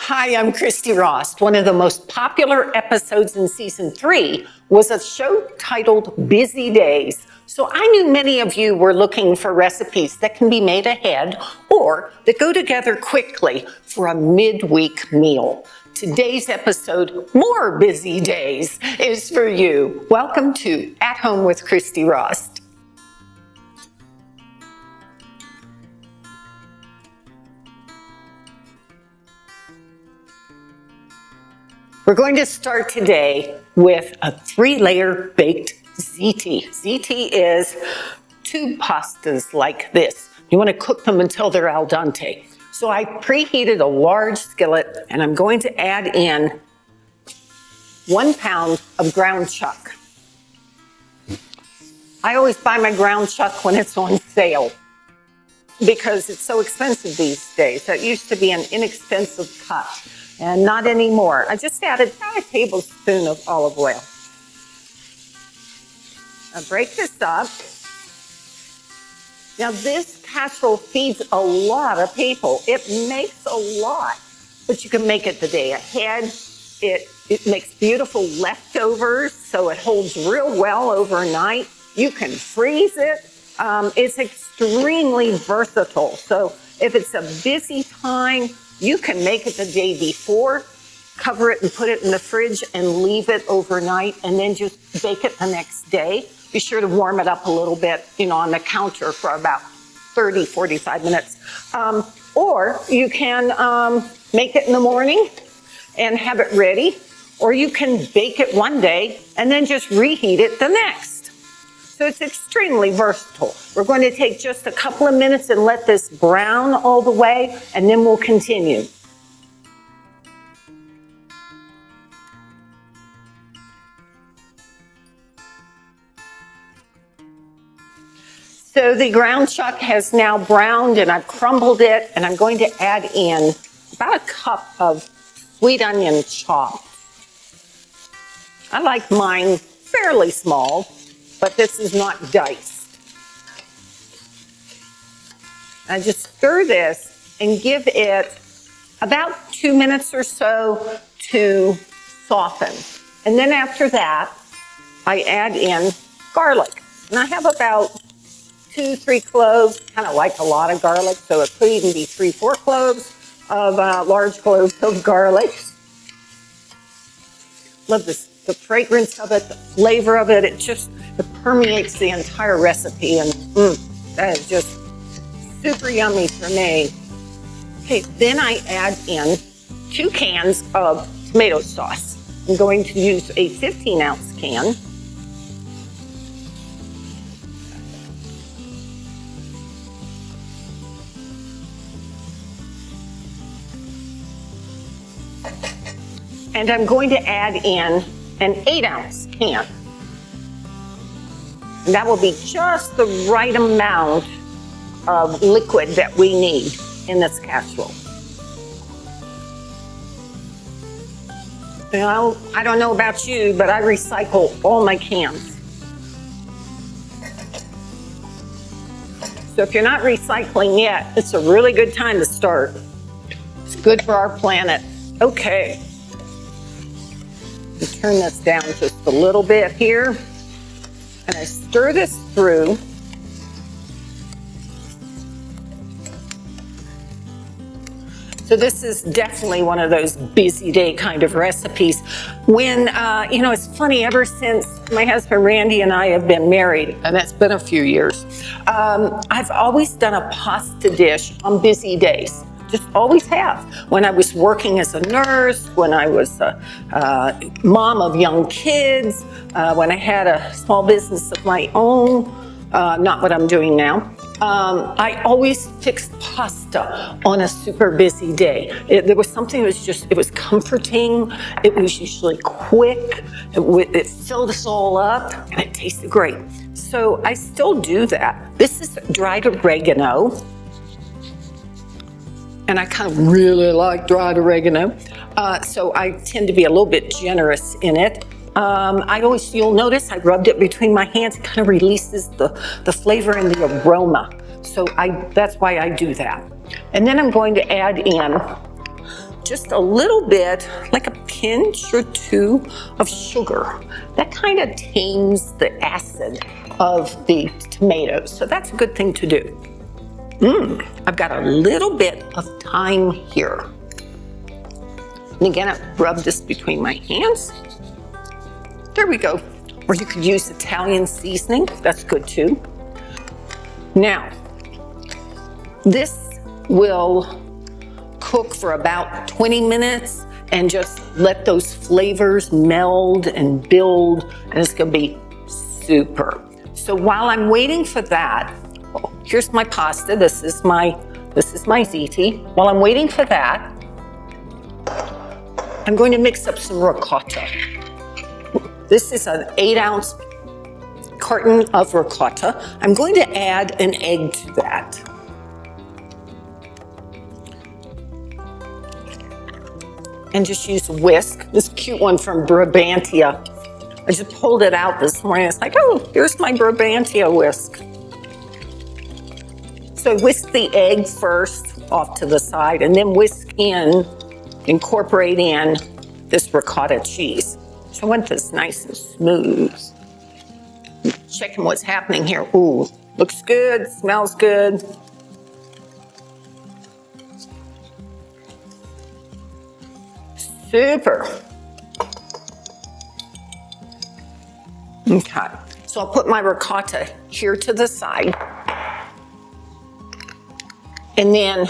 Hi, I'm Christy Rost. One of the most popular episodes in season 3 was a show titled Busy Days. So I knew many of you were looking for recipes that can be made ahead or that go together quickly for a midweek meal. Today's episode, More Busy Days, is for you. Welcome to At Home with Christy Rost. We're going to start today with a 3-layer baked ziti. Ziti is 2 pastas like this. You want to cook them until they're al dente. So I preheated a large skillet and I'm going to add in 1 pound of ground chuck. I always buy my ground chuck when it's on sale because it's so expensive these days. It used to be an inexpensive cut. And not anymore. I just added about a tablespoon of olive oil. Now break this up. Now this casserole feeds a lot of people. It makes a lot, but you can make it the day ahead. It makes beautiful leftovers, so it holds real well overnight. You can freeze it. It's extremely versatile. So if it's a busy time, you can make it the day before, cover it and put it in the fridge and leave it overnight and then just bake it the next day. Be sure to warm it up a little bit, on the counter for about 30, 45 minutes. Or you can make it in the morning and have it ready, or you can bake it one day and then just reheat it the next. So it's extremely versatile. We're going to take just a couple of minutes and let this brown all the way, and then we'll continue. So the ground chuck has now browned and I've crumbled it, and I'm going to add in about a cup of sweet onion chopped. I like mine fairly small, but this is not diced. I just stir this and give it about 2 minutes or so to soften. And then after that, I add in garlic. And I have about 2-3 cloves, kind of like a lot of garlic, so it could even be 3-4 cloves of large cloves of garlic. Love this, the fragrance of it, the flavor of it. It permeates the entire recipe, and that is just super yummy for me. Okay, then I add in 2 cans of tomato sauce. I'm going to use a 15-ounce can. And I'm going to add in an 8-ounce can. And that will be just the right amount of liquid that we need in this casserole. I don't know about you, but I recycle all my cans. So if you're not recycling yet, it's a really good time to start. It's good for our planet. Okay. Turn this down just a little bit here. And I stir this through. So this is definitely one of those busy day kind of recipes. When, it's funny, ever since my husband Randy and I have been married, and that's been a few years, I've always done a pasta dish on busy days. Just always have. When I was working as a nurse, when I was a mom of young kids, when I had a small business of my own, not what I'm doing now, I always fixed pasta on a super busy day. There was something that it was comforting. It was usually quick. It filled us all up and it tasted great. So I still do that. This is dried oregano. And I kind of really like dried oregano. So I tend to be a little bit generous in it. You'll notice I rubbed it between my hands. It kind of releases the flavor and the aroma. So that's why I do that. And then I'm going to add in just a little bit, like a pinch or two of sugar. That kind of tames the acid of the tomatoes. So that's a good thing to do. I've got a little bit of thyme here. And again, I rub this between my hands. There we go. Or you could use Italian seasoning. That's good too. Now, this will cook for about 20 minutes and just let those flavors meld and build, and it's gonna be super. So while I'm waiting for that, here's my pasta. This is my ziti. While I'm waiting for that, I'm going to mix up some ricotta. This is an 8-ounce carton of ricotta. I'm going to add an egg to that. And just use a whisk. This cute one from Brabantia. I just pulled it out this morning. It's like, oh, here's my Brabantia whisk. So whisk the egg first off to the side and then incorporate in this ricotta cheese. So I want this nice and smooth. Checking what's happening here. Ooh, looks good, smells good. Super. Okay, so I'll put my ricotta here to the side. And then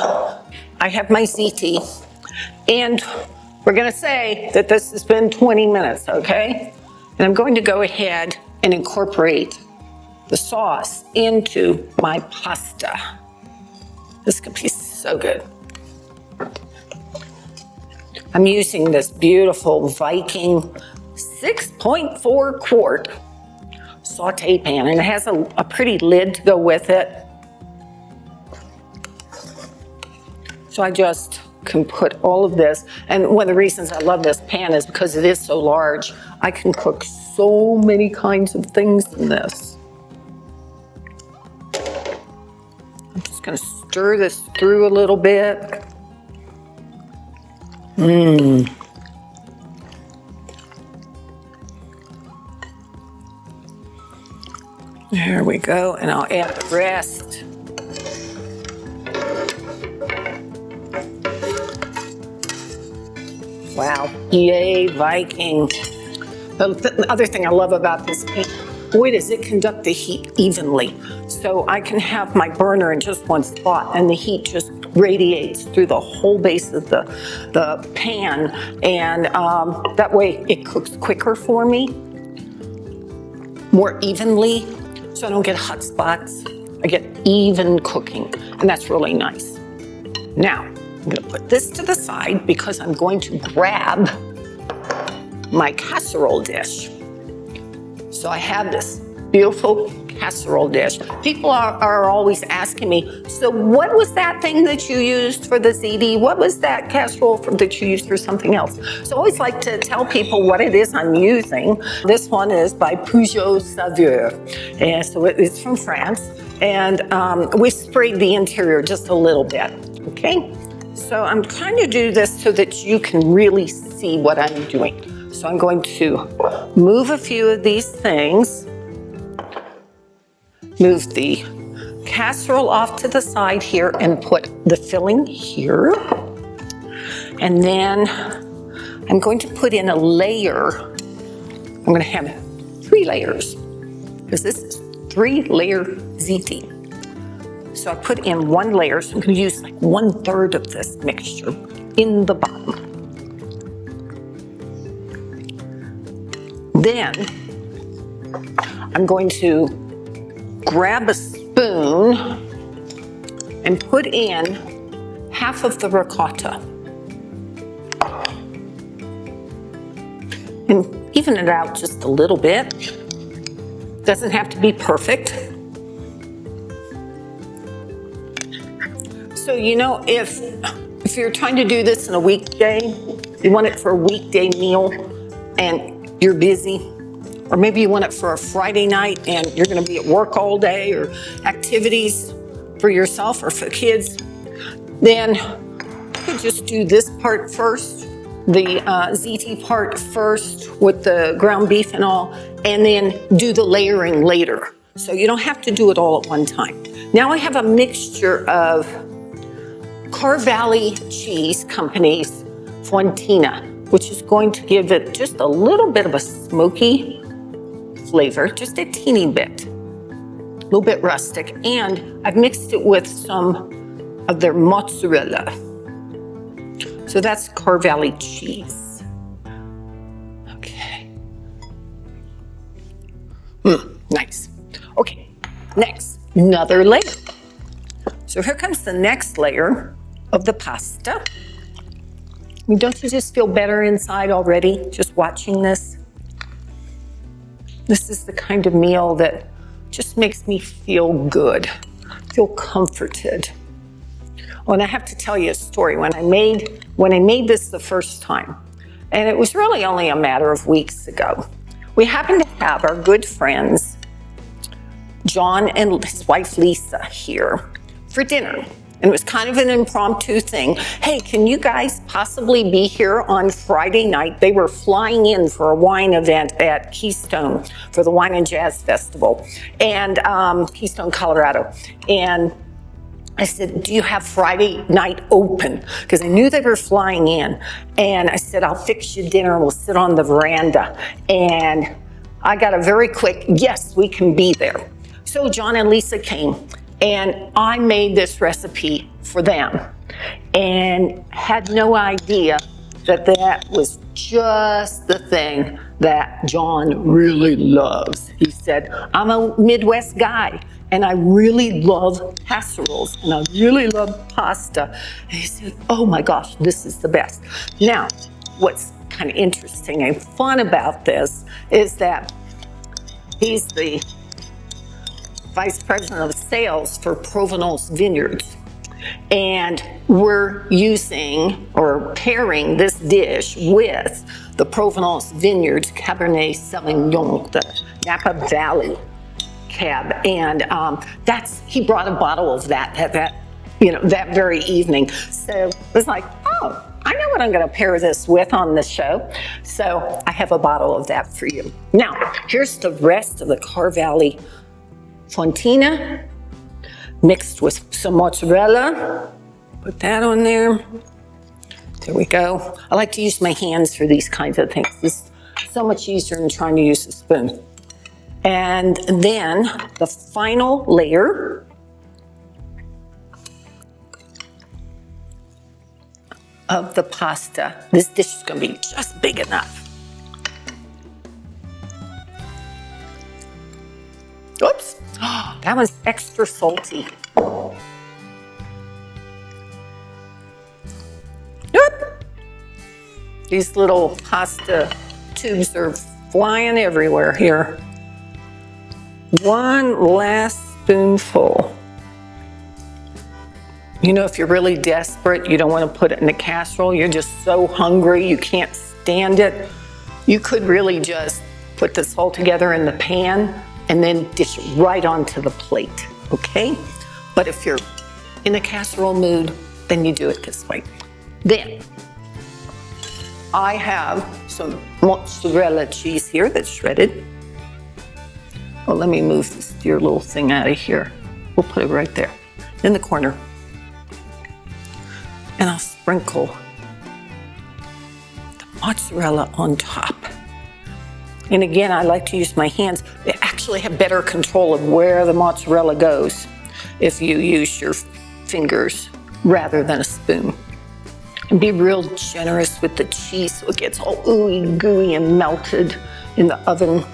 I have my ziti. And we're gonna say that this has been 20 minutes, okay? And I'm going to go ahead and incorporate the sauce into my pasta. This could be so good. I'm using this beautiful Viking 6.4 quart saute pan, and it has a pretty lid to go with it. So I just can put all of this, and one of the reasons I love this pan is because it is so large. I can cook so many kinds of things in this. I'm just gonna stir this through a little bit. There we go, and I'll add the rest. Wow, yay, Viking. The other thing I love about this pan, boy, does it conduct the heat evenly. So I can have my burner in just one spot and the heat just radiates through the whole base of the pan. And that way it cooks quicker for me, more evenly, so I don't get hot spots. I get even cooking, and that's really nice. Now, I'm gonna put this to the side because I'm going to grab my casserole dish. So I have this beautiful casserole dish. People are always asking me, so what was that thing that you used for the ziti? What was that casserole that you used for something else? So I always like to tell people what it is I'm using. This one is by Peugeot Saveur, and so it's from France. And we sprayed the interior just a little bit, okay? So I'm trying to do this so that you can really see what I'm doing. So I'm going to move a few of these things, move the casserole off to the side here and put the filling here. And then I'm going to put in a layer. I'm going to have 3 layers because this is 3-layer ziti. So I put in 1 layer, so I'm going to use like 1/3 of this mixture in the bottom. Then I'm going to grab a spoon and put in half of the ricotta and even it out just a little bit. Doesn't have to be perfect. So, you know, if you're trying to do this in a weekday, you want it for a weekday meal and you're busy, or maybe you want it for a Friday night and you're going to be at work all day, or activities for yourself or for kids, then to just do this part first, the ziti part first with the ground beef and all, and then do the layering later. So you don't have to do it all at one time. Now I have a mixture of Car Valley Cheese Company's Fontina, which is going to give it just a little bit of a smoky flavor, just a teeny bit, a little bit rustic. And I've mixed it with some of their mozzarella. So that's Car Valley cheese. Okay. Nice. Okay, next, another layer. So here comes the next layer of the pasta. I mean, don't you just feel better inside already, just watching this? This is the kind of meal that just makes me feel good, feel comforted. Oh, and I have to tell you a story. When I made this the first time, and it was really only a matter of weeks ago, we happened to have our good friends, John and his wife Lisa, here for dinner. And it was kind of an impromptu thing. Hey, can you guys possibly be here on Friday night? They were flying in for a wine event at Keystone for the Wine and Jazz Festival, and Keystone, Colorado. And I said, do you have Friday night open? Because I knew they were flying in. And I said, I'll fix you dinner. We'll sit on the veranda. And I got a very quick, yes, we can be there. So John and Lisa came, and I made this recipe for them and had no idea that that was just the thing that John really loves. He said, I'm a Midwest guy, and I really love casseroles, and I really love pasta. And he said, oh my gosh, this is the best. Now, what's kind of interesting and fun about this is that he's the Vice President of Sales for Provenance Vineyards. And we're using or pairing this dish with the Provenance Vineyards Cabernet Sauvignon, the Napa Valley Cab. And he brought a bottle of that very evening. So it was like, oh, I know what I'm going to pair this with on the show. So I have a bottle of that for you. Now, here's the rest of the Car Valley Fontina mixed with some mozzarella. Put that on there. There we go. I like to use my hands for these kinds of things. It's so much easier than trying to use a spoon. And then the final layer of the pasta. This dish is going to be just big enough. Oops. Oh, that was extra salty. Yep. These little pasta tubes are flying everywhere here. One last spoonful. You know, if you're really desperate, you don't want to put it in the casserole, you're just so hungry, you can't stand it, you could really just put this all together in the pan and then dish it right onto the plate, okay? But if you're in a casserole mood, then you do it this way. Then, I have some mozzarella cheese here that's shredded. Oh, let me move this dear little thing out of here. We'll put it right there, in the corner. And I'll sprinkle the mozzarella on top. And again, I like to use my hands. They actually have better control of where the mozzarella goes if you use your fingers rather than a spoon. And be real generous with the cheese so it gets all ooey gooey and melted in the oven.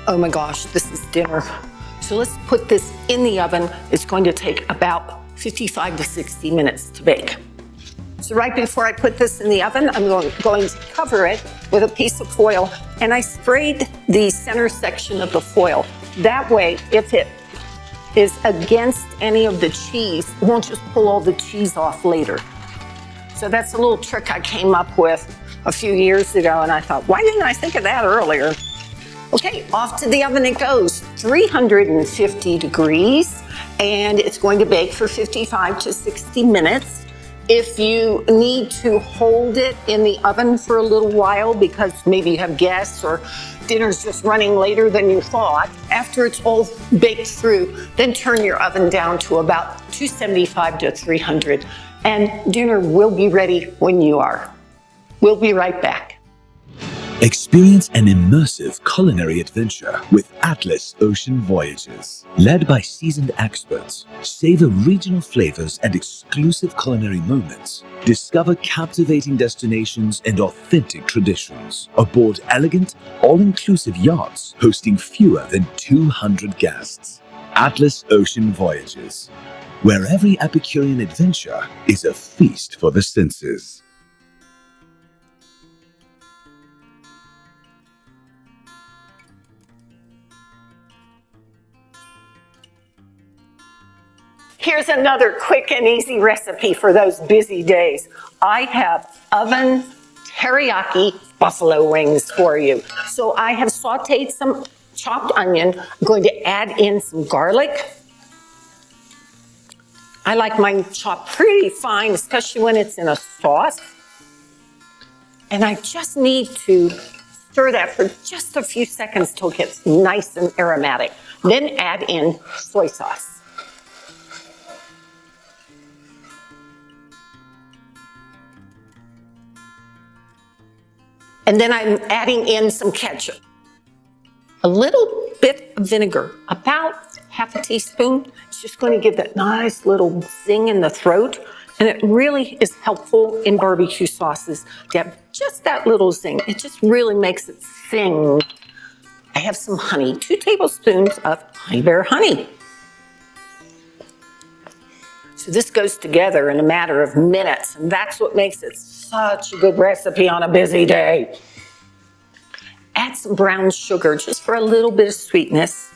Oh my gosh, this is dinner. So let's put this in the oven. It's going to take about 55 to 60 minutes to bake. So right before I put this in the oven, I'm going to cover it with a piece of foil, and I sprayed the center section of the foil. That way, if it is against any of the cheese, it won't just pull all the cheese off later. So that's a little trick I came up with a few years ago, and I thought, why didn't I think of that earlier? Okay, off to the oven it goes, 350 degrees, and it's going to bake for 55 to 60 minutes. If you need to hold it in the oven for a little while because maybe you have guests or dinner's just running later than you thought, after it's all baked through, then turn your oven down to about 275 to 300, and dinner will be ready when you are. We'll be right back. Experience an immersive culinary adventure with Atlas Ocean Voyages. Led by seasoned experts, savor regional flavors and exclusive culinary moments. Discover captivating destinations and authentic traditions aboard elegant, all-inclusive yachts hosting fewer than 200 guests. Atlas Ocean Voyages, where every Epicurean adventure is a feast for the senses. Here's another quick and easy recipe for those busy days. I have oven teriyaki buffalo wings for you. So I have sauteed some chopped onion. I'm going to add in some garlic. I like mine chopped pretty fine, especially when it's in a sauce. And I just need to stir that for just a few seconds till it gets nice and aromatic. Then add in soy sauce. And then I'm adding in some ketchup. A little bit of vinegar, about half a teaspoon. It's just going to give that nice little zing in the throat. And it really is helpful in barbecue sauces to have just that little zing. It just really makes it sing. I have some honey, 2 tablespoons of Honey Bear honey. So this goes together in a matter of minutes, and that's what makes it such a good recipe on a busy day. Add some brown sugar just for a little bit of sweetness.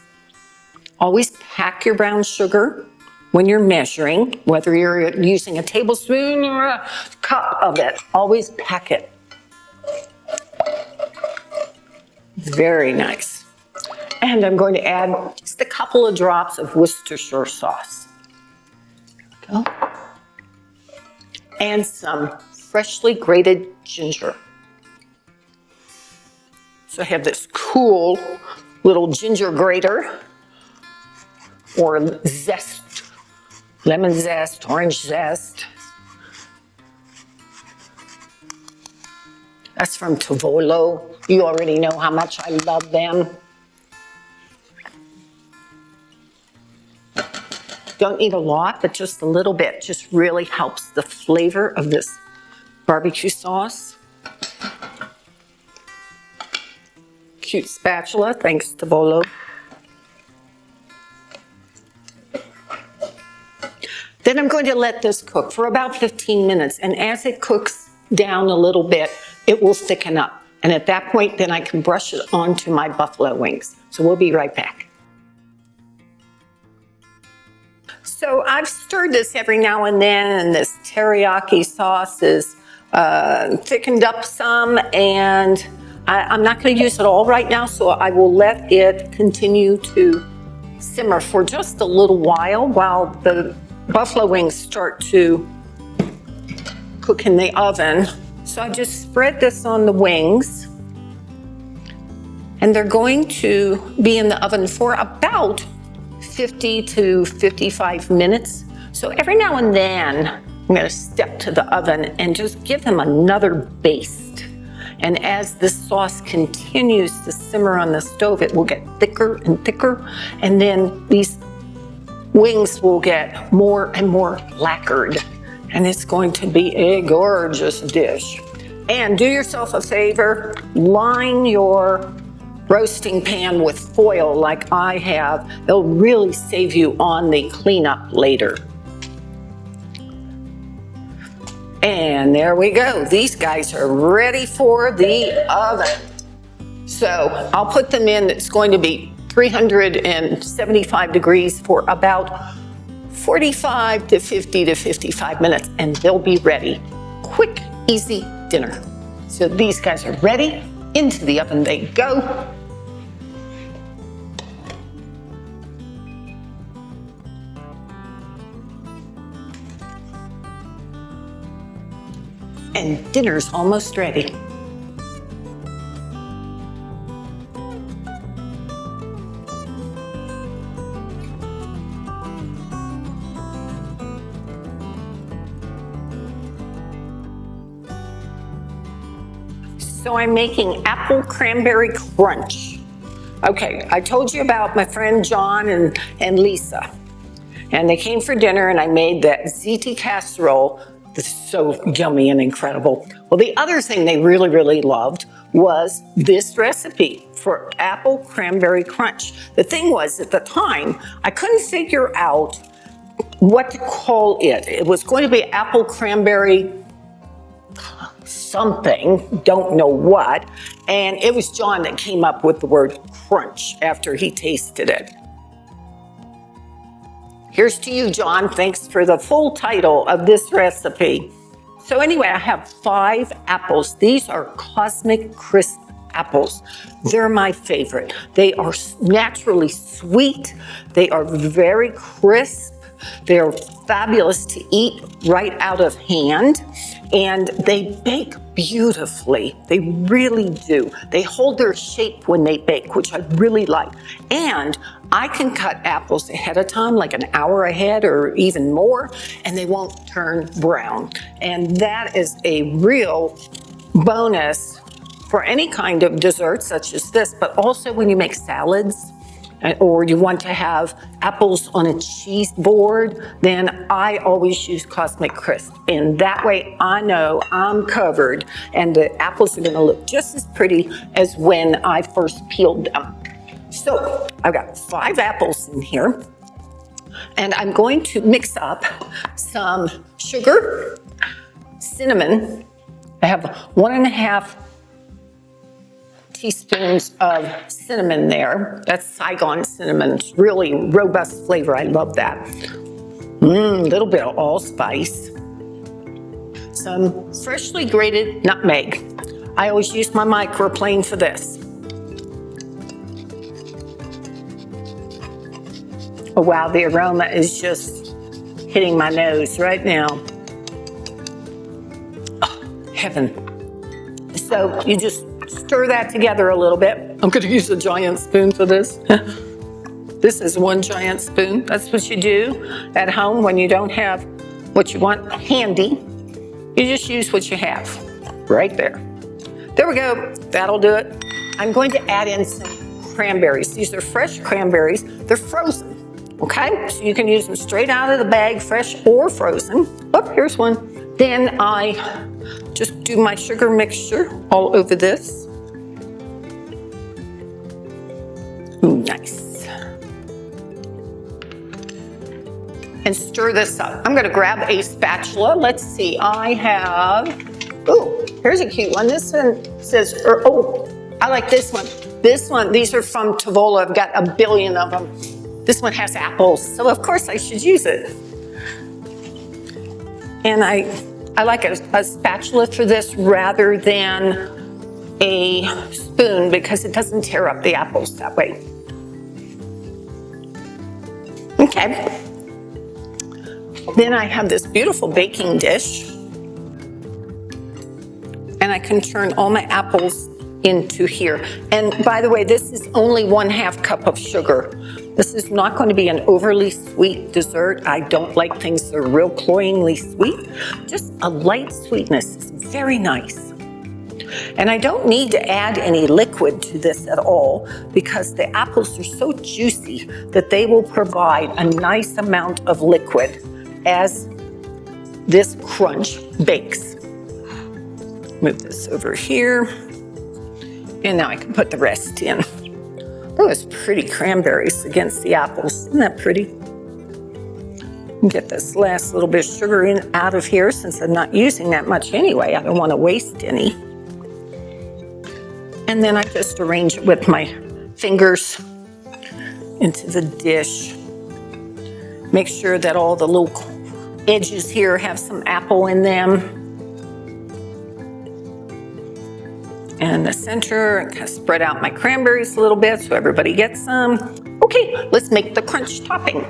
Always pack your brown sugar when you're measuring, whether you're using a tablespoon or a cup of it. Always pack it. Very nice. And I'm going to add just a couple of drops of Worcestershire sauce. There we go. And some freshly grated ginger. So I have this cool little ginger grater or zest, lemon zest, orange zest. That's from Tavolo. You already know how much I love them. Don't need a lot, but just a little bit. Just really helps the flavor of this barbecue sauce. Cute spatula, thanks to Volo. Then I'm going to let this cook for about 15 minutes. And as it cooks down a little bit, it will thicken up. And at that point, then I can brush it onto my buffalo wings. So we'll be right back. So I've stirred this every now and then, and this teriyaki sauce is thickened up some, and I'm not going to use it all right now, so I will let it continue to simmer for just a little while the buffalo wings start to cook in the oven. So I just spread this on the wings, and they're going to be in the oven for about 50 to 55 minutes. So every now and then, I'm going to step to the oven and just give them another baste. And as this sauce continues to simmer on the stove, it will get thicker and thicker. And then these wings will get more and more lacquered. And it's going to be a gorgeous dish. And do yourself a favor, line your roasting pan with foil like I have. It'll really save you on the cleanup later. And there we go. These guys are ready for the oven. So I'll put them in. It's going to be 375 degrees for about 45 to 50 to 55 minutes, and they'll be ready. Quick, easy dinner. So these guys are ready. Into the oven they go. And dinner's almost ready. So I'm making apple cranberry crunch. Okay, I told you about my friend John and Lisa. And they came for dinner and I made that ziti casserole that's so yummy and incredible. Well, the other thing they really, really loved was this recipe for apple cranberry crunch. The thing was, at the time, I couldn't figure out what to call it. It was going to be apple cranberry something, don't know what, and it was John that came up with the word crunch after he tasted it. Here's to you, John. Thanks for the full title of this recipe. So anyway, I have 5 apples. These are Cosmic Crisp apples. They're my favorite. They are naturally sweet. They are very crisp. They're fabulous to eat right out of hand. And they bake beautifully. They really do. They hold their shape when they bake, which I really like. And I can cut apples ahead of time, like an hour ahead or even more, and they won't turn brown. And that is a real bonus for any kind of dessert such as this, but also when you make salads, or you want to have apples on a cheese board, then I always use Cosmic Crisp. And that way I know I'm covered and the apples are gonna look just as pretty as when I first peeled them. So I've got 5 apples in here and I'm going to mix up some sugar, cinnamon. I have 1.5 teaspoons of cinnamon there. That's Saigon cinnamon. It's really robust flavor. I love that. A little bit of allspice. Some freshly grated nutmeg. I always use my microplane for this. Oh wow, the aroma is just hitting my nose right now. Oh, heaven. So you just stir that together a little bit. I'm going to use a giant spoon for this. This is 1 giant spoon. That's what you do at home when you don't have what you want handy. You just use what you have right there. There we go. That'll do it. I'm going to add in some cranberries. These are fresh cranberries. They're frozen. Okay, so you can use them straight out of the bag, fresh or frozen. Oh, here's one. Then I just do my sugar mixture all over this. Ooh, nice. And stir this up. I'm gonna grab a spatula. Let's see, I have, ooh, here's a cute one. This one says, oh, I like this one. This one, these are from Tavola. I've got a billion of them. This one has apples, so of course I should use it. And I like a spatula for this rather than a spoon because it doesn't tear up the apples that way. Okay. Then I have this beautiful baking dish. And I can turn all my apples into here. And by the way, this is only 1/2 cup of sugar. This is not going to be an overly sweet dessert. I don't like things that are real cloyingly sweet. Just a light sweetness is very nice. And I don't need to add any liquid to this at all because the apples are so juicy that they will provide a nice amount of liquid as this crunch bakes. Move this over here. And now I can put the rest in. Those pretty cranberries against the apples. Isn't that pretty? Get this last little bit of sugar in out of here since I'm not using that much anyway. I don't want to waste any. And then I just arrange it with my fingers into the dish. Make sure that all the little edges here have some apple in them. And the center, kind of spread out my cranberries a little bit so everybody gets some. Okay, let's make the crunch topping.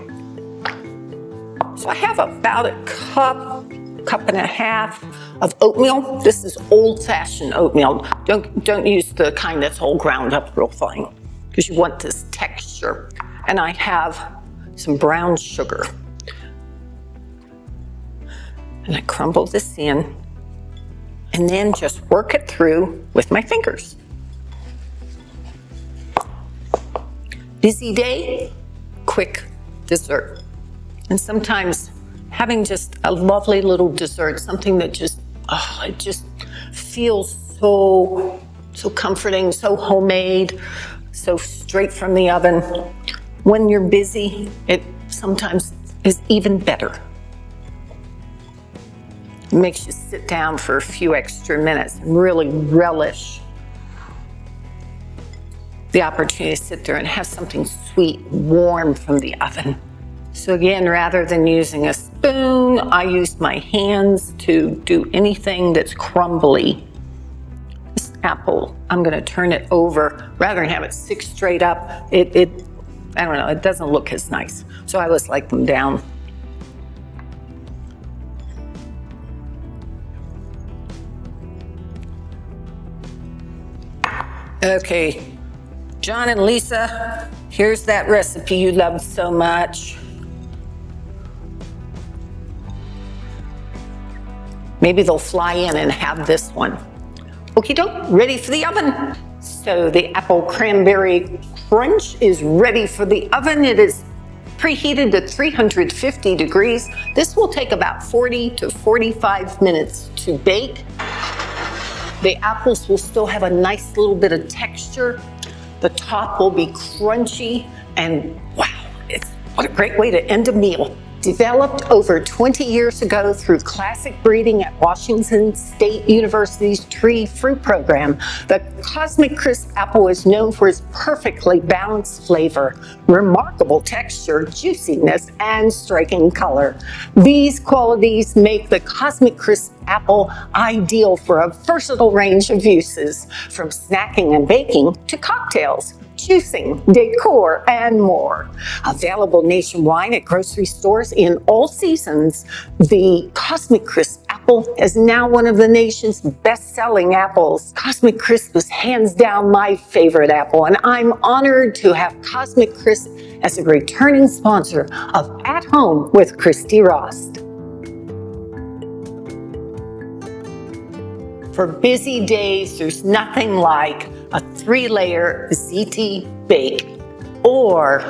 So I have about a cup cup and a half of oatmeal. This is old-fashioned oatmeal. Don't use the kind that's all ground up real fine because you want this texture. And I have some brown sugar. And I crumble this in and then just work it through with my fingers. Busy day, quick dessert. And sometimes having just a lovely little dessert, something that just, it just feels so comforting, so homemade, so straight from the oven. When you're busy, it sometimes is even better. It makes you sit down for a few extra minutes and really relish the opportunity to sit there and have something sweet, warm from the oven. So again, rather than using a spoon, I use my hands to do anything that's crumbly. This apple, I'm gonna turn it over. Rather than have it stick straight up, I don't know, it doesn't look as nice. So I always like them down. Okay, John and Lisa, here's that recipe you loved so much. Maybe they'll fly in and have this one. Okie doke, ready for the oven. So the apple cranberry crunch is ready for the oven. It is preheated to 350 degrees. This will take about 40 to 45 minutes to bake. The apples will still have a nice little bit of texture. The top will be crunchy, and wow, what a great way to end a meal. Developed over 20 years ago through classic breeding at Washington State University's Tree Fruit Program, the Cosmic Crisp apple is known for its perfectly balanced flavor, remarkable texture, juiciness, and striking color. These qualities make the Cosmic Crisp apple ideal for a versatile range of uses, from snacking and baking to cocktails, juicing, decor, and more. Available nationwide at grocery stores in all seasons, the Cosmic Crisp apple is now one of the nation's best-selling apples. Cosmic Crisp is hands down my favorite apple, and I'm honored to have Cosmic Crisp as a returning sponsor of At Home with Christy Rost. For busy days, there's nothing like a 3-layer ziti bake or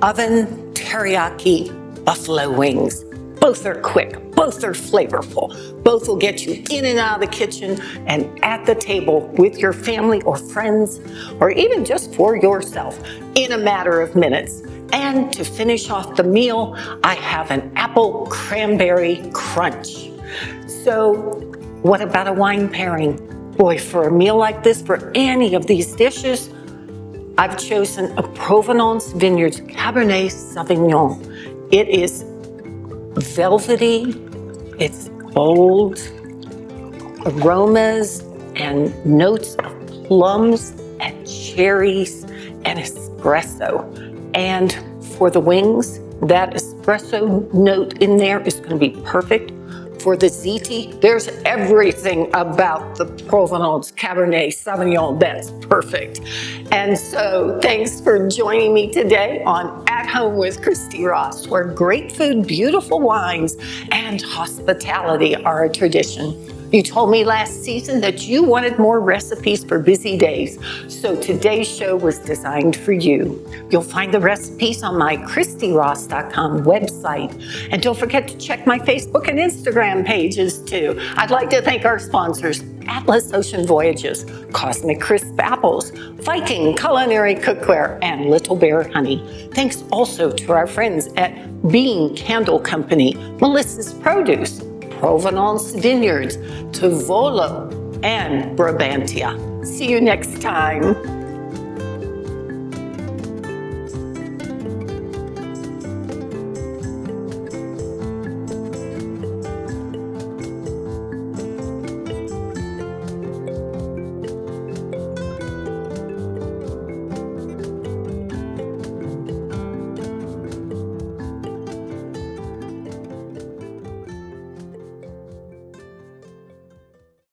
oven teriyaki buffalo wings. Both are quick, both are flavorful, both will get you in and out of the kitchen and at the table with your family or friends, or even just for yourself in a matter of minutes. And to finish off the meal, I have an apple cranberry crunch. So what about a wine pairing? Boy, for a meal like this, for any of these dishes, I've chosen a Provenance Vineyards Cabernet Sauvignon. It is velvety, it's bold, aromas and notes of plums and cherries and espresso. And for the wings, that espresso note in there is going to be perfect. For the ziti, there's everything about the Provenance Cabernet Sauvignon that's perfect. And so thanks for joining me today on At Home with Christy Rost, where great food, beautiful wines, and hospitality are a tradition. You told me last season that you wanted more recipes for busy days, so today's show was designed for you. You'll find the recipes on my ChristyRost.com website. And don't forget to check my Facebook and Instagram pages too. I'd like to thank our sponsors, Atlas Ocean Voyages, Cosmic Crisp Apples, Viking Culinary Cookware, and Little Bear Honey. Thanks also to our friends at Bean Candle Company, Melissa's Produce, Provenance Vineyards, Tovolo, and Brabantia. See you next time.